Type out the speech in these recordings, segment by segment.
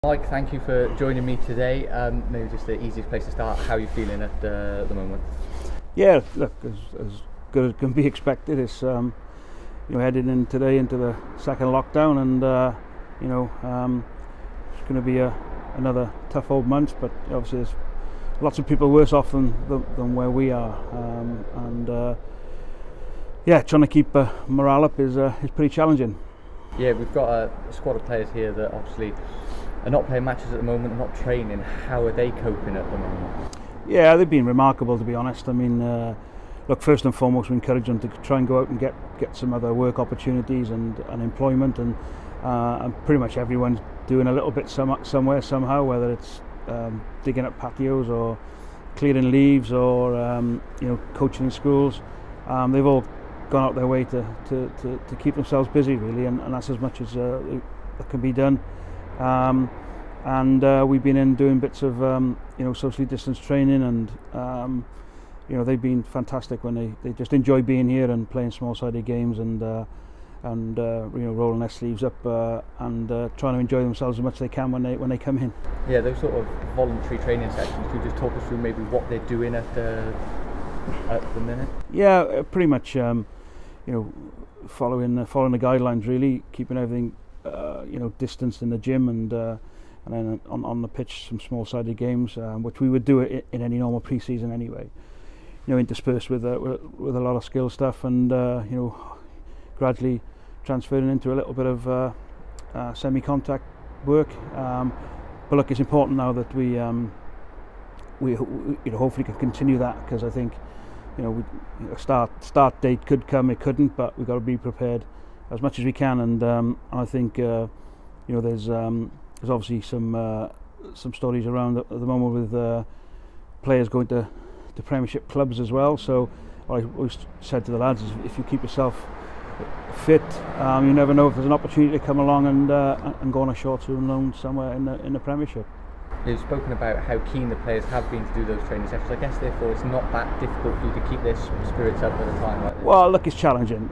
Mike, thank you for joining me today. Maybe just the easiest place to start. How are you feeling at the moment? Yeah, look, as good as can be expected. It's heading in today into the second lockdown, and it's going to be another tough old month. But obviously, there's lots of people worse off than where we are, trying to keep morale up is pretty challenging. Yeah, we've got a squad of players here that obviously are not playing matches at the moment, not training. How are they coping at the moment? Yeah, they've been remarkable, to be honest. I mean, look, first and foremost, we encourage them to try and go out and get some other work opportunities and employment, and pretty much everyone's doing a little bit somewhere, somehow, whether it's digging up patios or clearing leaves or coaching in schools. They've all gone out their way to keep themselves busy, really, and that's as much as that can be done. We've been in doing bits of socially distanced training, and they've been fantastic when they just enjoy being here and playing small-sided games and rolling their sleeves up and trying to enjoy themselves as much as they can when they come in. Yeah, those sort of voluntary training sessions. Could you just talk us through maybe what they're doing at the minute? Yeah, pretty much. Following the guidelines, really, keeping everything distanced in the gym, and then on the pitch some small-sided games, which we would do it in any normal pre-season anyway. Interspersed with a lot of skill stuff, and gradually transferring into a little bit of semi-contact work. But look, it's important now that we hopefully can continue that, because I think start date could come, it couldn't, but we've got to be prepared as much as we can, and I think there's obviously some stories around at the moment with players going to Premiership clubs as well. So I always said to the lads, if you keep yourself fit, you never know if there's an opportunity to come along and go on a short-term loan somewhere in the Premiership. You've spoken about how keen the players have been to do those training sessions. I guess therefore it's not that difficult for you to keep their spirits up at a time like this. Well, look, it's challenging.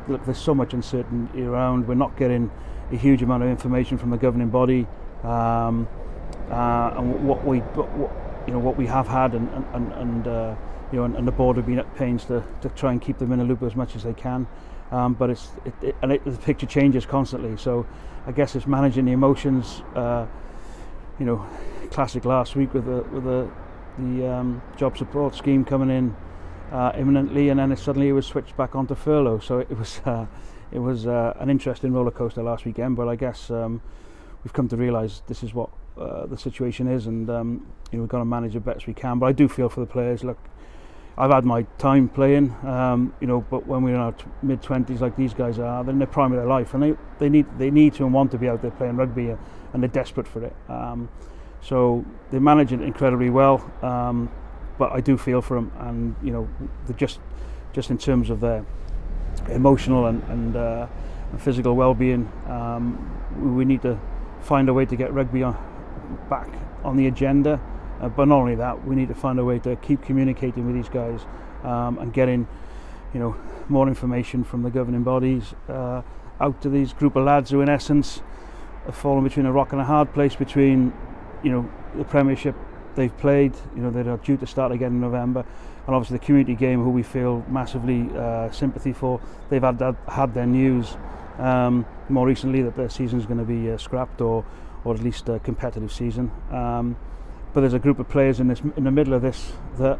Look, there's so much uncertainty around. We're not getting a huge amount of information from the governing body, and what we have had, and the board have been at pains to try and keep them in a loop as much as they can. But the picture changes constantly. So I guess it's managing the emotions. Classic last week with the job support scheme coming in imminently, and then suddenly it was switched back onto furlough. So it was an interesting roller coaster last weekend. But I guess we've come to realise this is what the situation is, and we've got to manage it best we can. But I do feel for the players. Look, I've had my time playing, but when we're in our mid-20s like these guys are, they're in the prime of their life, and they need to and want to be out there playing rugby, and they're desperate for it. So they manage it incredibly well, but I do feel for them, and they're just in terms of their emotional and physical well-being, we need to find a way to get rugby back on the agenda. But not only that, we need to find a way to keep communicating with these guys, and getting more information from the governing bodies out to these group of lads who in essence have fallen between a rock and a hard place between the Premiership they've played, they're due to start again in November, and obviously the community game, who we feel massively sympathy for. They've had their news more recently that their season is going to be scrapped, or at least a competitive season. But there's a group of players in the middle of this that,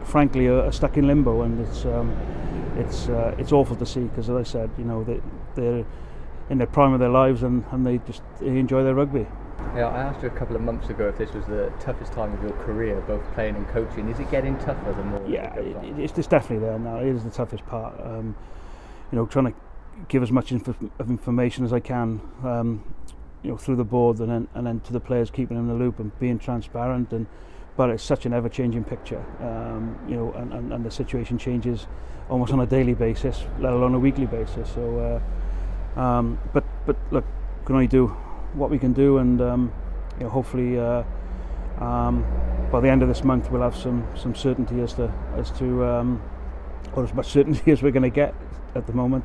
frankly, are stuck in limbo, and it's awful to see, because, as I said, they're in the prime of their lives, and they enjoy their rugby. Yeah, I asked you a couple of months ago if this was the toughest time of your career, both playing and coaching. Is it getting tougher the more? Yeah, it's definitely there now. It is the toughest part. Trying to give as much information as I can, through the board, and then to the players, keeping them in the loop and being transparent. But it's such an ever-changing picture, and the situation changes almost on a daily basis, let alone a weekly basis. So, but look, we can only do what we can do, and hopefully by the end of this month we'll have some certainty as to or as much certainty as we're going to get at the moment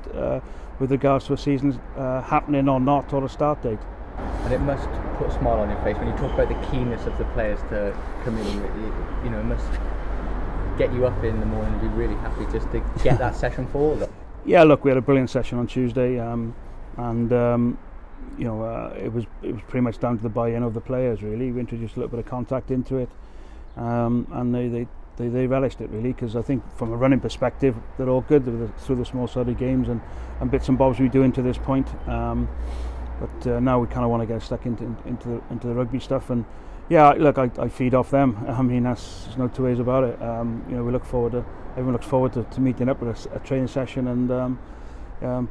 with regards to a season happening or not, or a start date. And and it must put a smile on your face when you talk about the keenness of the players to come in. It must get you up in the morning and be really happy just to get that session for them. Yeah, look, we had a brilliant session on Tuesday, and it was pretty much down to the buy-in of the players. Really, we introduced a little bit of contact into it, and they relished it really, because I think from a running perspective they're all good through the small-sided games and bits and bobs we do into this point. But now we kind of want to get stuck into the rugby stuff, and yeah, look, I feed off them. I mean, there's no two ways about it. Everyone looks forward to meeting up with a training session, and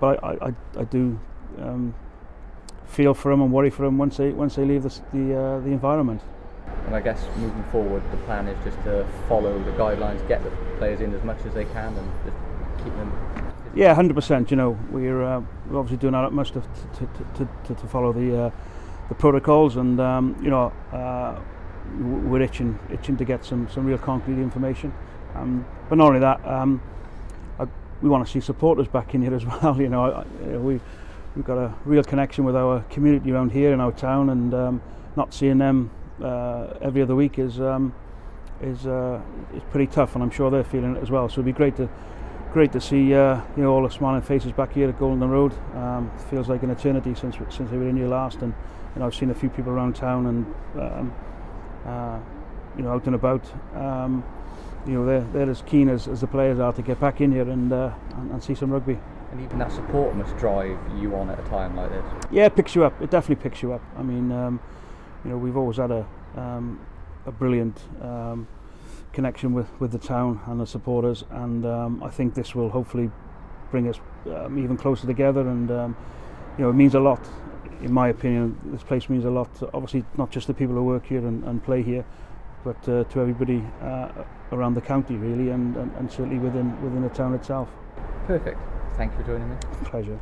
but I do feel for them and worry for them once they leave the environment. And I guess moving forward, the plan is just to follow the guidelines, get the players in as much as they can, and just keep them. Yeah, 100%. We're obviously doing our utmost to follow the protocols, and we're itching to get some real concrete information. But not only that, we want to see supporters back in here as well. We've got a real connection with our community around here in our town, and not seeing them every other week is pretty tough, and I'm sure they're feeling it as well. So it'd be great to see all the smiling faces back here at Golden Road. It feels like an eternity since we were in here last, and I've seen a few people around town and out and about. They're as keen as the players are to get back in here and see some rugby. And even that support must drive you on at a time like this. Yeah, it picks you up. It definitely picks you up. I mean, we've always had a brilliant connection with the town and the supporters, and I think this will hopefully bring us even closer together, and it means a lot. In my opinion, this place means a lot, obviously not just the people who work here and play here, but to everybody around the county really, and certainly within the town itself. Perfect. Thank you for joining me. Pleasure.